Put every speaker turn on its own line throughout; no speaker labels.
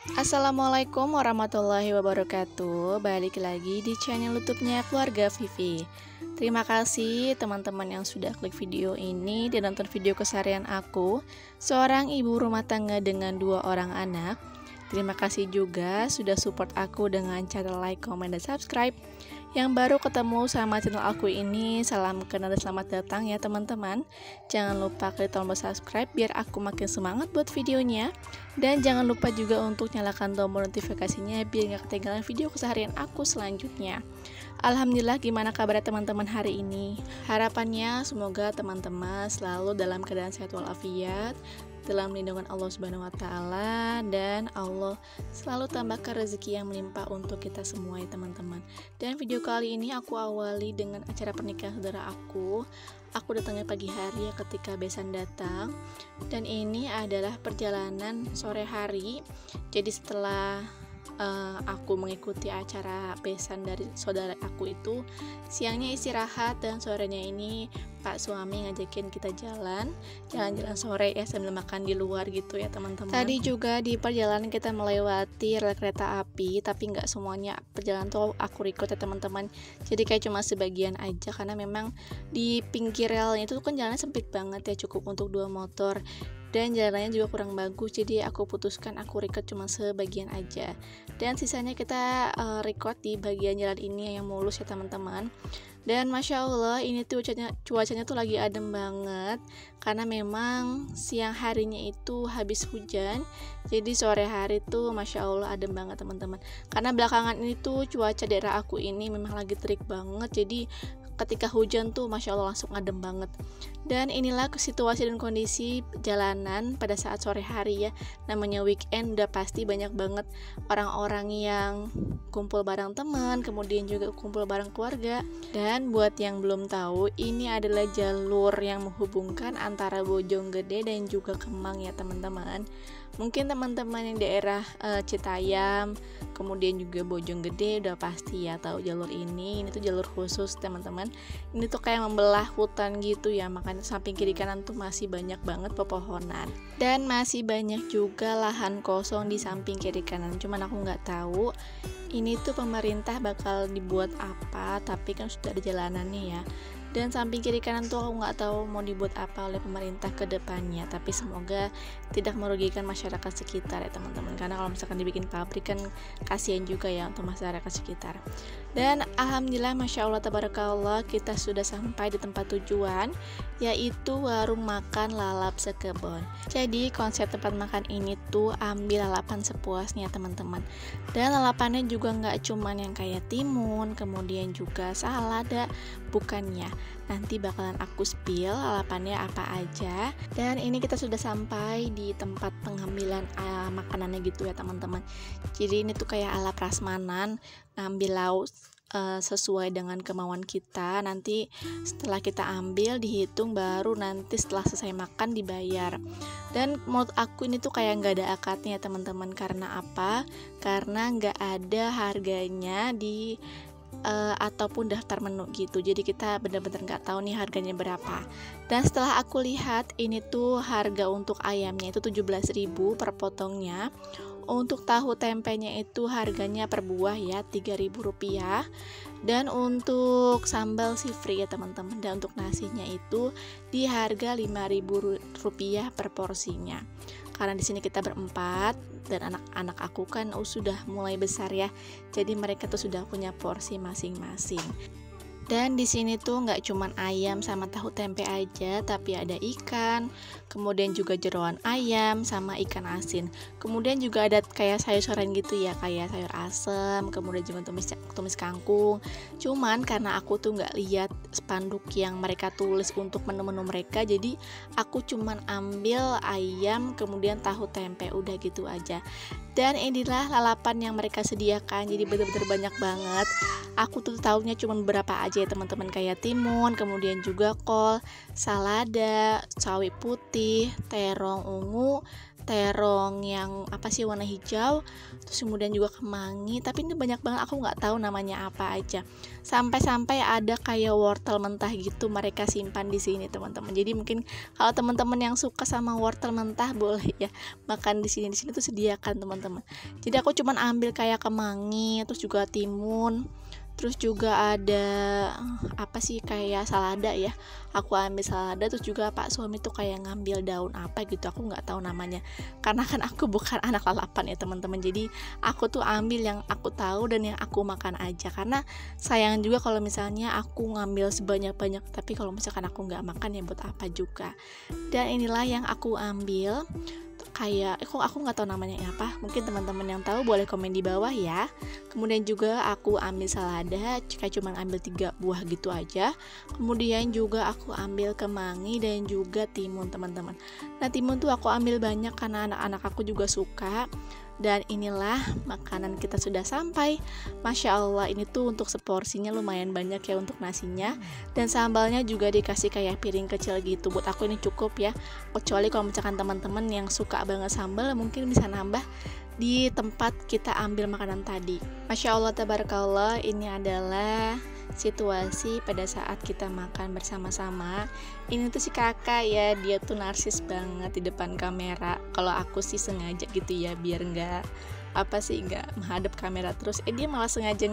Assalamualaikum warahmatullahi wabarakatuh. Balik lagi di channel YouTube-nya Keluarga Vivi. Terima kasih teman-teman yang sudah klik video ini dan nonton video keseharian aku, seorang ibu rumah tangga dengan 2 orang anak. Terima kasih juga sudah support aku dengan cara like, comment, dan subscribe. Yang baru ketemu sama channel aku ini, salam kenal dan selamat datang ya teman-teman. Jangan lupa klik tombol subscribe biar aku makin semangat buat videonya. Dan jangan lupa juga untuk nyalakan tombol notifikasinya biar gak ketinggalan video keseharian aku selanjutnya. Alhamdulillah, gimana kabar teman-teman hari ini? Harapannya semoga teman-teman selalu dalam keadaan sehat walafiat, dalam lindungan Allah Subhanahu wa taala, dan Allah selalu tambahkan rezeki yang melimpah untuk kita semua ya teman-teman. Dan video kali ini aku awali dengan acara pernikahan saudara aku. Aku datangnya pagi hari ya ketika besan datang. Dan ini adalah perjalanan sore hari. Jadi setelah aku mengikuti acara besan dari saudara aku itu, siangnya istirahat dan sorenya ini Pak suami ngajakin kita jalan-jalan sore ya sambil makan di luar gitu ya teman-teman. Tadi juga di perjalanan kita melewati rel kereta api, tapi nggak semuanya perjalanan tuh aku record ya teman-teman. Jadi kayak cuma sebagian aja karena memang di pinggir relnya itu kan jalannya sempit banget ya, cukup untuk 2 motor. Dan jalannya juga kurang bagus, jadi aku putuskan aku record cuma sebagian aja. Dan sisanya kita record di bagian jalan ini yang mulus ya teman-teman. Dan Masya Allah ini tuh cuacanya tuh lagi adem banget, karena memang siang harinya itu habis hujan. Jadi sore hari tuh Masya Allah adem banget teman-teman. Karena belakangan ini tuh cuaca daerah aku ini memang lagi terik banget, jadi ketika hujan tuh Masya Allah langsung adem banget. Dan inilah situasi dan kondisi jalanan pada saat sore hari ya. Namanya weekend udah pasti banyak banget orang-orang yang kumpul bareng teman, kemudian juga kumpul bareng keluarga. Dan buat yang belum tahu, ini adalah jalur yang menghubungkan antara Bojonggede dan juga Kemang ya teman-teman. Mungkin teman-teman yang daerah Citayam, kemudian juga Bojonggede udah pasti ya tahu jalur ini. Ini tuh jalur khusus teman-teman. Ini tuh kayak membelah hutan gitu ya, makanya samping kiri kanan tuh masih banyak banget pepohonan. Dan masih banyak juga lahan kosong di samping kiri kanan. Cuman aku nggak tahu ini tuh pemerintah bakal dibuat apa, tapi kan sudah ada jalanannya ya. Dan samping kiri kanan tuh aku nggak tahu mau dibuat apa oleh pemerintah ke depannya, tapi semoga tidak merugikan masyarakat sekitar ya teman-teman, karena kalau misalkan dibikin pabrik kan kasihan juga ya untuk masyarakat sekitar. Dan alhamdulillah Masya Allah tabarakallah, kita sudah sampai di tempat tujuan, yaitu warung makan lalap sekebon. Jadi konsep tempat makan ini tuh ambil lalapan sepuasnya teman-teman. Dan lalapannya juga nggak cuman yang kayak timun, kemudian juga salada, bukannya. Nanti bakalan aku spill lalapannya apa aja. Dan ini kita sudah sampai di tempat pengambilan makanannya gitu ya teman-teman. Jadi ini tuh kayak ala prasmanan, ngambil lauk sesuai dengan kemauan kita. Nanti setelah kita ambil dihitung, baru nanti setelah selesai makan dibayar. Dan menurut aku ini tuh kayak nggak ada akadnya teman-teman. Karena apa? Karena nggak ada harganya di ataupun daftar menu gitu. Jadi kita benar-benar nggak tahu nih harganya berapa. Dan setelah aku lihat, ini tuh harga untuk ayamnya itu 17.000 per potongnya. Untuk tahu tempenya itu harganya per buah ya Rp3.000. Dan untuk sambal sih free ya teman-teman. Dan untuk nasinya itu di harga Rp5.000 per porsinya. Karena di sini kita berempat dan anak-anak aku kan sudah mulai besar ya. Jadi mereka tuh sudah punya porsi masing-masing. Dan di sini tuh nggak cuman ayam sama tahu tempe aja, tapi ada ikan, kemudian juga jeroan ayam sama ikan asin. Kemudian juga ada kayak sayur-sayuran gitu ya, kayak sayur asem, kemudian juga tumis kangkung. Cuman karena aku tuh nggak lihat spanduk yang mereka tulis untuk menu-menu mereka, jadi aku cuman ambil ayam, kemudian tahu tempe, udah gitu aja. Dan inilah lalapan yang mereka sediakan, jadi bener-bener banyak banget. Aku tuh tahunya cuma beberapa aja ya teman-teman, kayak timun, kemudian juga kol, salada, sawi putih, terong ungu, terong yang apa sih warna hijau, terus kemudian juga kemangi, tapi ini banyak banget aku nggak tahu namanya apa aja. Sampai-sampai ada kayak wortel mentah gitu mereka simpan di sini teman-teman. Jadi mungkin kalau teman-teman yang suka sama wortel mentah boleh ya makan di sini. Di sini tuh sediakan teman-teman. Jadi aku cuman ambil kayak kemangi, terus juga timun. Terus juga ada apa sih kayak salada ya. Aku ambil salada, terus juga Pak suami tuh kayak ngambil daun apa gitu, aku nggak tahu namanya. Karena kan aku bukan anak lalapan ya teman-teman. Jadi aku tuh ambil yang aku tahu dan yang aku makan aja. Karena sayang juga kalau misalnya aku ngambil sebanyak-banyak, tapi kalau misalkan aku nggak makan ya buat apa juga. Dan inilah yang aku ambil. Kayak aku nggak tahu namanya apa, mungkin teman-teman yang tahu boleh komen di bawah ya. Kemudian juga aku ambil salada, kayak cuman ambil 3 buah gitu aja. Kemudian juga aku ambil kemangi dan juga timun teman-teman. Nah timun tuh aku ambil banyak karena anak-anak aku juga suka. Dan inilah makanan kita sudah sampai. Masya Allah, ini tuh untuk seporsinya lumayan banyak ya untuk nasinya. Dan sambalnya juga dikasih kayak piring kecil gitu. Buat aku ini cukup ya. Kecuali kalau misalkan teman-teman yang suka banget sambal, mungkin bisa nambah di tempat kita ambil makanan tadi. Masya Allah, tabarakallah, ini adalah situasi pada saat kita makan bersama-sama. Ini tuh si kakak ya, dia tuh narsis banget di depan kamera. Kalau aku sih sengaja gitu ya, biar nggak menghadap kamera terus. Dia malah sengaja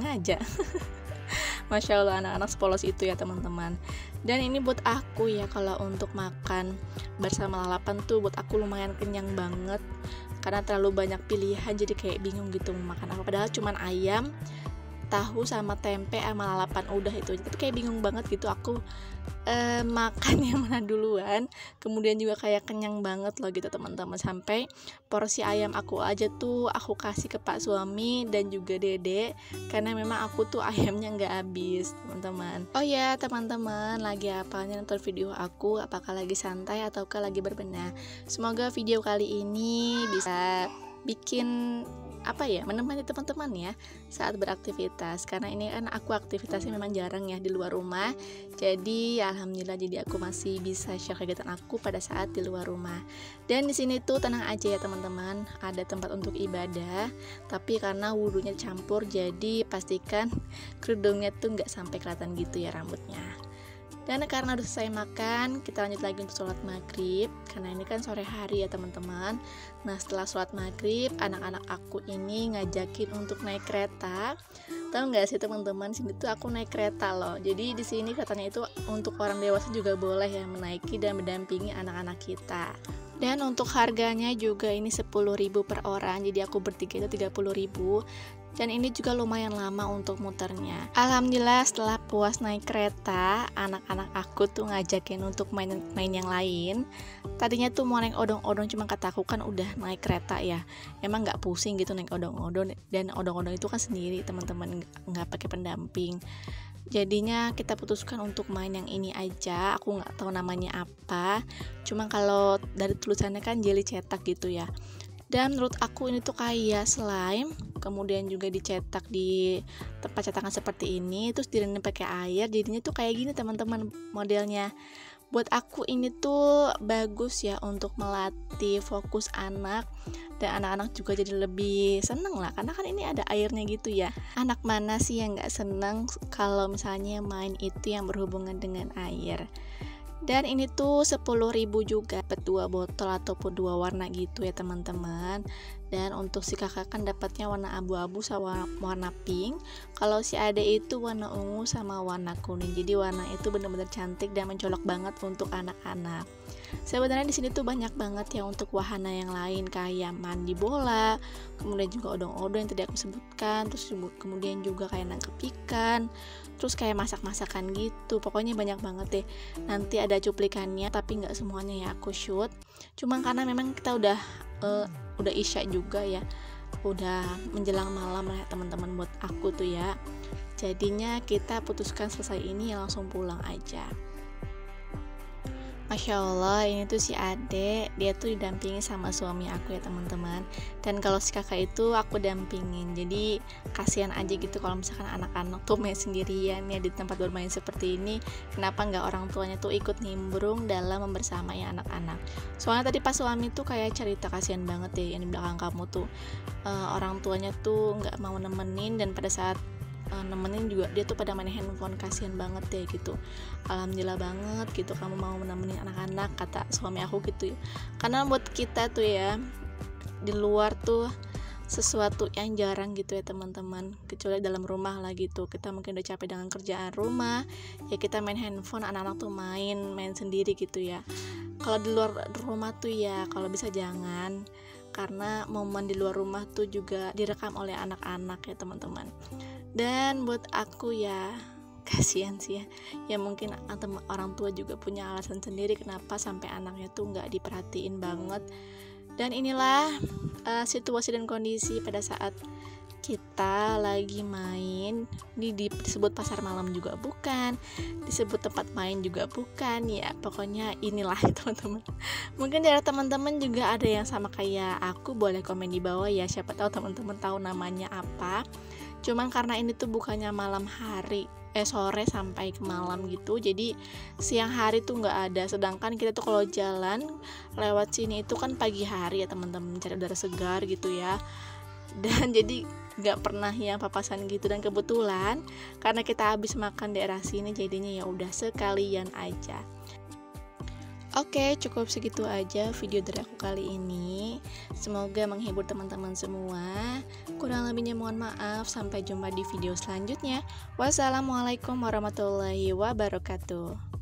Masya Allah, anak-anak sepolos itu ya teman-teman. Dan ini buat aku ya, kalau untuk makan bersama lalapan tuh buat aku lumayan kenyang banget. Karena terlalu banyak pilihan, jadi kayak bingung gitu mau makan apa. Padahal cuman ayam, tahu sama tempe sama lalapan udah itu, tapi kayak bingung banget gitu aku makan yang mana duluan. Kemudian juga kayak kenyang banget loh gitu teman-teman, sampai porsi ayam aku aja tuh aku kasih ke Pak suami dan juga Dede, karena memang aku tuh ayamnya nggak habis teman-teman. Oh ya teman-teman, lagi apanya nonton video aku, apakah lagi santai ataukah lagi berbenah? Semoga video kali ini bisa bikin menemani teman-teman ya saat beraktivitas, karena ini kan aku aktivitasnya memang jarang ya di luar rumah. Jadi alhamdulillah, jadi aku masih bisa share kegiatan aku pada saat di luar rumah. Dan di sini tuh tenang aja ya teman-teman, ada tempat untuk ibadah, tapi karena wudhunya campur, jadi pastikan kerudungnya tuh nggak sampai kelihatan gitu ya rambutnya. Dan karena udah selesai makan, kita lanjut lagi untuk sholat maghrib. Karena ini kan sore hari ya teman-teman. Nah setelah sholat maghrib, anak-anak aku ini ngajakin untuk naik kereta. Tahu nggak sih teman-teman, sini tuh aku naik kereta loh. Jadi di sini katanya itu untuk orang dewasa juga boleh ya menaiki dan mendampingi anak-anak kita. Dan untuk harganya juga ini 10.000 per orang. Jadi aku bertiga itu 30.000. Dan ini juga lumayan lama untuk muternya. Alhamdulillah setelah puas naik kereta, anak-anak aku tuh ngajakin untuk main yang lain. Tadinya tuh mau naik odong-odong, cuma kata aku kan udah naik kereta ya, emang nggak pusing gitu naik odong-odong. Dan odong-odong itu kan sendiri teman-teman, nggak pakai pendamping. Jadinya kita putuskan untuk main yang ini aja. Aku nggak tahu namanya apa, cuma kalau dari tulisannya kan jeli cetak gitu ya. Dan menurut aku ini tuh kayak slime, kemudian juga dicetak di tempat cetakan seperti ini, terus direndam pakai air, jadinya tuh kayak gini teman-teman modelnya. Buat aku ini tuh bagus ya untuk melatih fokus anak, dan anak-anak juga jadi lebih seneng lah, karena kan ini ada airnya gitu ya. Anak mana sih yang gak seneng kalau misalnya main itu yang berhubungan dengan air. Dan ini tuh 10.000 juga, dapat 2 botol ataupun 2 warna gitu ya teman-teman. Dan untuk si kakak kan dapatnya warna abu-abu sama warna pink. Kalau si ade itu warna ungu sama warna kuning. Jadi warna itu benar-benar cantik dan mencolok banget untuk anak-anak. Sebenarnya di sini tuh banyak banget ya untuk wahana yang lain, kayak mandi bola, kemudian juga odong-odong yang tadi aku sebutkan, terus kemudian juga kayak nangkep ikan, terus kayak masak-masakan gitu. Pokoknya banyak banget deh. Nanti ada cuplikannya, tapi nggak semuanya ya aku shoot. Cuma karena memang kita udah isya juga ya, udah menjelang malam lah ya teman-teman buat aku tuh ya. Jadinya kita putuskan selesai ini ya langsung pulang aja. Masya Allah, ini tuh si adek, dia tuh didampingi sama suami aku ya teman-teman. Dan kalau si kakak itu aku dampingin. Jadi kasihan aja gitu kalau misalkan anak-anak tuh main sendirian ya di tempat bermain seperti ini. Kenapa nggak orang tuanya tuh ikut nimbrung dalam membersamai anak-anak? Soalnya tadi pas suami tuh kayak cerita, kasihan banget ya yang di belakang kamu tuh orang tuanya tuh nggak mau nemenin, dan pada saat nemenin juga dia tuh pada main handphone, kasihan banget deh gitu. Alhamdulillah banget gitu kamu mau nemenin anak-anak, kata suami aku gitu ya. Karena buat kita tuh ya, di luar tuh sesuatu yang jarang gitu ya teman-teman, kecuali dalam rumah lah gitu. Kita mungkin udah capek dengan kerjaan rumah ya, kita main handphone, anak-anak tuh main sendiri gitu ya. Kalau di luar rumah tuh ya kalau bisa jangan, karena momen di luar rumah tuh juga direkam oleh anak-anak ya teman-teman. Dan buat aku ya kasihan sih ya mungkin orang tua juga punya alasan sendiri kenapa sampai anaknya tuh nggak diperhatiin banget. Dan inilah situasi dan kondisi pada saat kita lagi main disebut pasar malam juga bukan, disebut tempat main juga bukan, ya pokoknya inilah teman-teman. Mungkin dari teman-teman juga ada yang sama kayak aku, boleh komen di bawah ya, siapa tahu teman-teman tahu namanya apa. Cuman karena ini tuh bukannya malam hari, sore sampai ke malam gitu, jadi siang hari tuh nggak ada. Sedangkan kita tuh kalau jalan lewat sini itu kan pagi hari ya teman-teman, mencari udara segar gitu ya. Dan jadi nggak pernah yang papasan gitu, dan kebetulan karena kita habis makan daerah sini jadinya ya udah sekalian aja. Oke, cukup segitu aja video dari aku kali ini. Semoga menghibur teman-teman semua. Kurang lebihnya mohon maaf. Sampai jumpa di video selanjutnya. Wassalamualaikum warahmatullahi wabarakatuh.